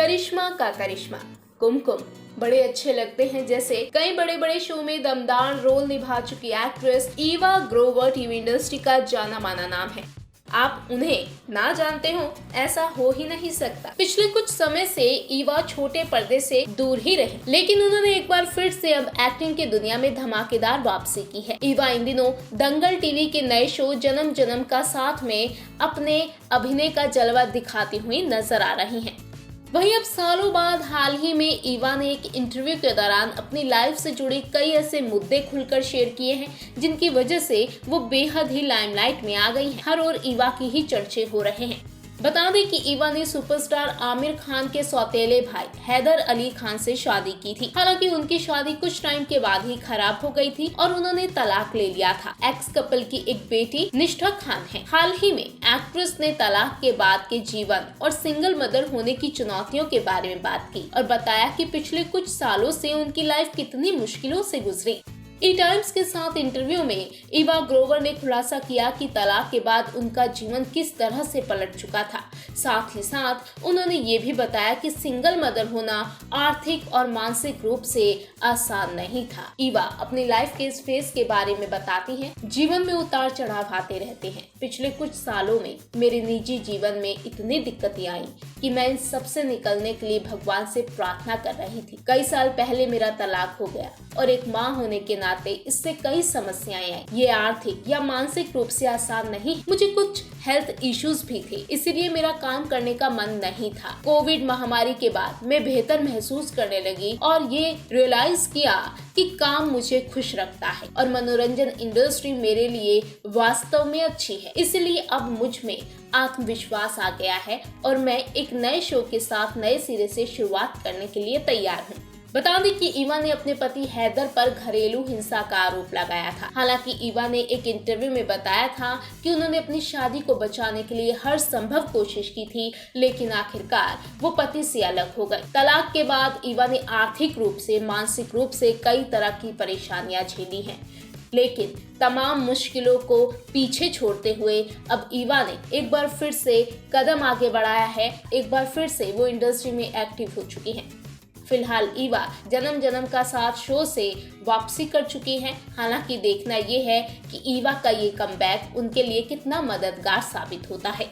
करिश्मा का करिश्मा, कुमकुम बड़े अच्छे लगते हैं जैसे कई बड़े बड़े शो में दमदार रोल निभा चुकी actress Eva Grover TV industry का जाना माना नाम है। आप उन्हें ना जानते हो ऐसा हो ही नहीं सकता। पिछले कुछ समय से ईवा छोटे पर्दे से दूर ही रहे, लेकिन उन्होंने एक बार फिर से अब एक्टिंग की दुनिया में धमाकेदार वापसी की है। ईवा इन दिनों दंगल टीवी के नए शो जन्म जन्म का साथ में अपने अभिनय का जलवा दिखाती हुई नजर आ रही हैं। वहीं अब सालों बाद हाल ही में ईवा ने एक इंटरव्यू के दौरान अपनी लाइफ से जुड़े कई ऐसे मुद्दे खुलकर शेयर किए हैं जिनकी वजह से वो बेहद ही लाइमलाइट में आ गई हैं। हर ओर ईवा की ही चर्चे हो रहे हैं। बता दें कि ईवा ने सुपरस्टार आमिर खान के सौतेले भाई हैदर अली खान से शादी की थी। हालांकि उनकी शादी कुछ टाइम के बाद ही खराब हो गई थी और उन्होंने तलाक ले लिया था। एक्स कपल की एक बेटी निष्ठा खान है। हाल ही में एक्ट्रेस ने तलाक के बाद के जीवन और सिंगल मदर होने की चुनौतियों के बारे में बात की और बताया कि पिछले कुछ सालों से उनकी लाइफ कितनी मुश्किलों से गुजरी। ई टाइम्स के साथ इंटरव्यू में ईवा ग्रोवर ने खुलासा किया कि तलाक के बाद उनका जीवन किस तरह से पलट चुका था। साथ ही साथ उन्होंने ये भी बताया कि सिंगल मदर होना आर्थिक और मानसिक रूप से आसान नहीं था। ईवा अपनी लाइफ के इस फेज के बारे में बताती हैं, जीवन में उतार चढ़ाव आते रहते हैं। पिछले कुछ सालों में मेरे निजी जीवन में इतनी दिक्कतें आई कि मैं इन सब से निकलने के लिए भगवान से प्रार्थना कर रही थी। कई साल पहले मेरा तलाक हो गया और एक माँ होने के नाते इससे कई समस्याएं आई। ये आर्थिक या मानसिक रूप से आसान नहीं, मुझे कुछ हेल्थ इश्यूज भी थे, इसीलिए मेरा काम करने का मन नहीं था। कोविड महामारी के बाद मैं बेहतर महसूस करने लगी और ये रियलाइज किया कि काम मुझे खुश रखता है और मनोरंजन इंडस्ट्री मेरे लिए वास्तव में अच्छी है। इसलिए अब मुझ में आत्मविश्वास आ गया है और मैं एक नए शो के साथ नए सिरे से शुरुआत करने के लिए तैयार हूँ। बता दें कि ईवा ने अपने पति हैदर पर घरेलू हिंसा का आरोप लगाया था। हालांकि ईवा ने एक इंटरव्यू में बताया था कि उन्होंने अपनी शादी को बचाने के लिए हर संभव कोशिश की थी, लेकिन आखिरकार वो पति से अलग हो गए। तलाक के बाद ईवा ने आर्थिक रूप से, मानसिक रूप से कई तरह की परेशानियां झेली हैं, लेकिन तमाम मुश्किलों को पीछे छोड़ते हुए अब ईवा ने एक बार फिर से कदम आगे बढ़ाया है। एक बार फिर से वो इंडस्ट्री में एक्टिव हो चुकी हैं। फिलहाल ईवा जन्म जन्म का साथ शो से वापसी कर चुकी हैं। हालांकि देखना ये है कि ईवा का ये कमबैक उनके लिए कितना मददगार साबित होता है।